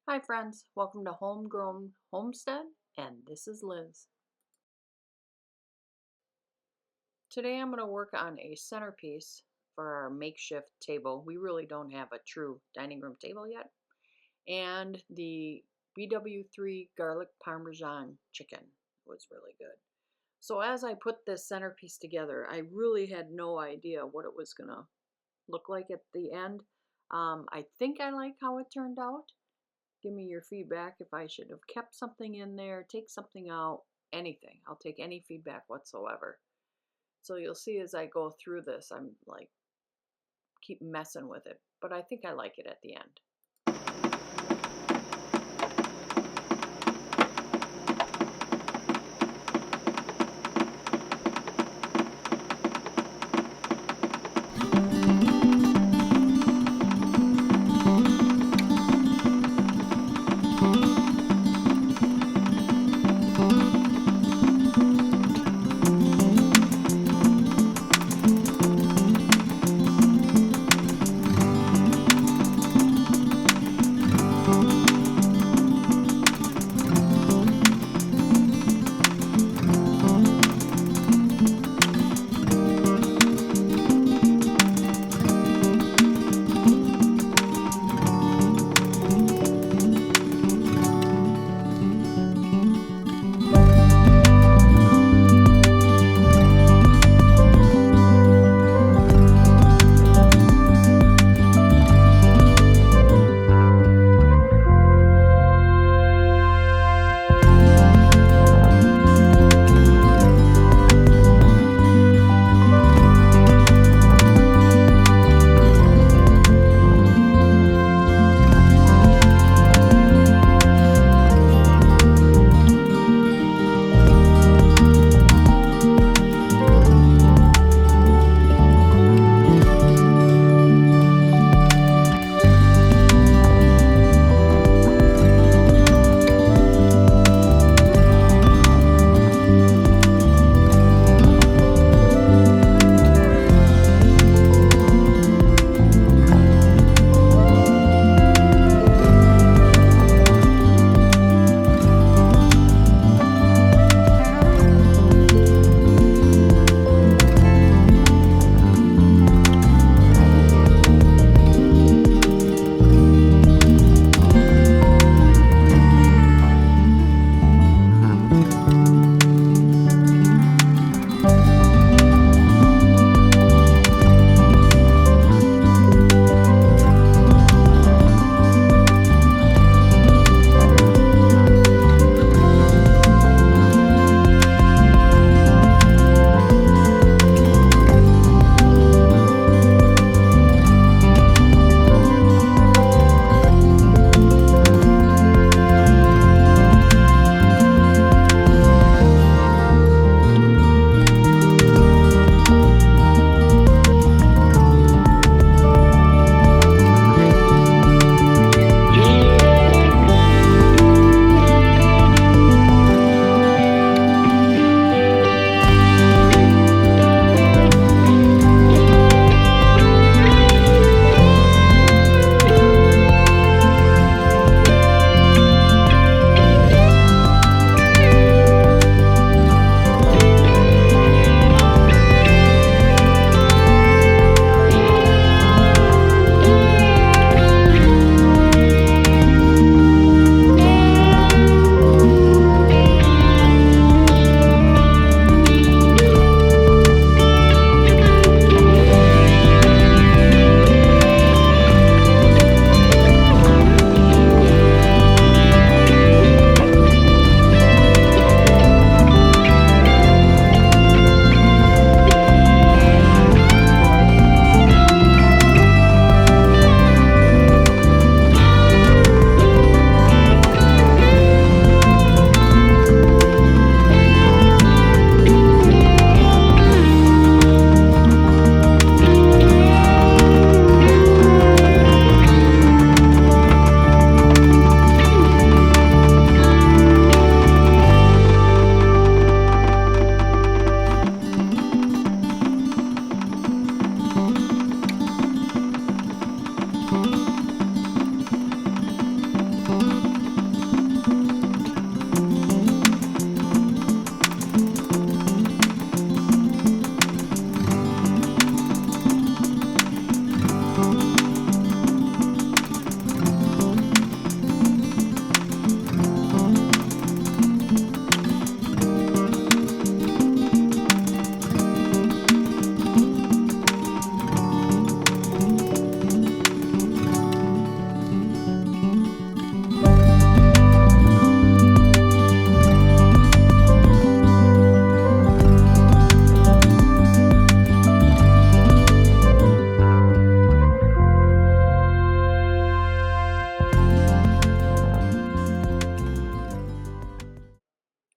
Hi friends, welcome to Homegrown Homestead, and this is Liz. Today I'm going to work on a centerpiece for our makeshift table. We really don't have a true dining room table yet. And the BW3 garlic parmesan chicken was really good. So as I put this centerpiece together, I really had no idea what it was going to look like at the end. I think I like how it turned out. Give me your feedback if I should have kept something in there, take something out, anything. I'll take any feedback whatsoever. So you'll see as I go through this, I'm like, keep messing with it. But I think I like it at the end.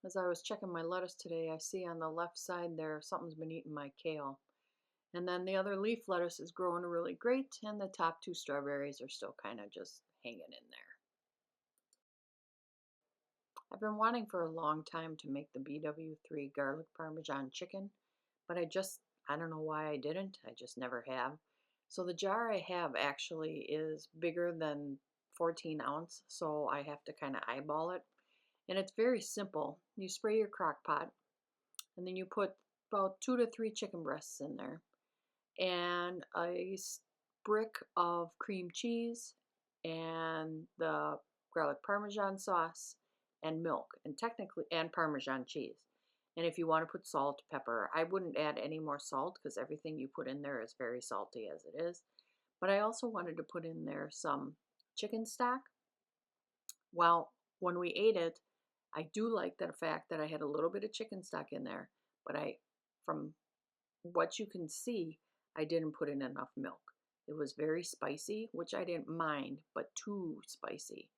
As I was checking my lettuce today, I see on the left side there something's been eating my kale. And then the other leaf lettuce is growing really great, and the top two strawberries are still kind of just hanging in there. I've been wanting for a long time to make the BW3 garlic parmesan chicken, but I don't know why I didn't. I just never have. So the jar I have actually is bigger than 14 ounce, so I have to kind of eyeball it. And it's very simple. You spray your crock pot, and then you put about 2 to 3 chicken breasts in there, and a brick of cream cheese, and the garlic parmesan sauce, and milk, and parmesan cheese. And if you want to put salt, pepper, I wouldn't add any more salt because everything you put in there is very salty as it is. But I also wanted to put in there some chicken stock. Well, when we ate it, I do like the fact that I had a little bit of chicken stock in there, but from what you can see, I didn't put in enough milk. It was very spicy, which I didn't mind, but too spicy.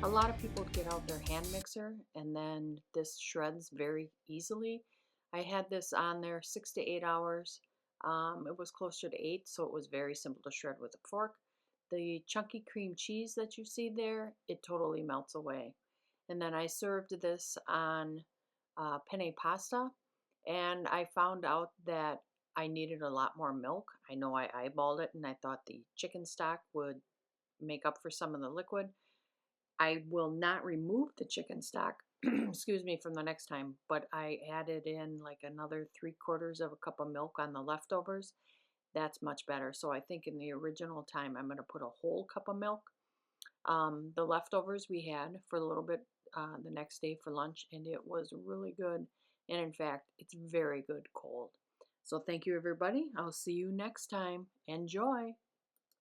A lot of people get out their hand mixer, and then this shreds very easily. I had this on there 6 to 8 hours. It was closer to 8, so it was very simple to shred with a fork. The chunky cream cheese that you see there, it totally melts away. And then I served this on penne pasta, and I found out that I needed a lot more milk. I know I eyeballed it, and I thought the chicken stock would make up for some of the liquid. I will not remove the chicken stock, excuse me, from the next time, but I added in like another 3/4 of a cup of milk on the leftovers. That's much better. So I think in the original time, I'm going to put a whole cup of milk. The leftovers we had for a little bit the next day for lunch, and it was really good. And in fact, it's very good cold. So thank you, everybody. I'll see you next time. Enjoy.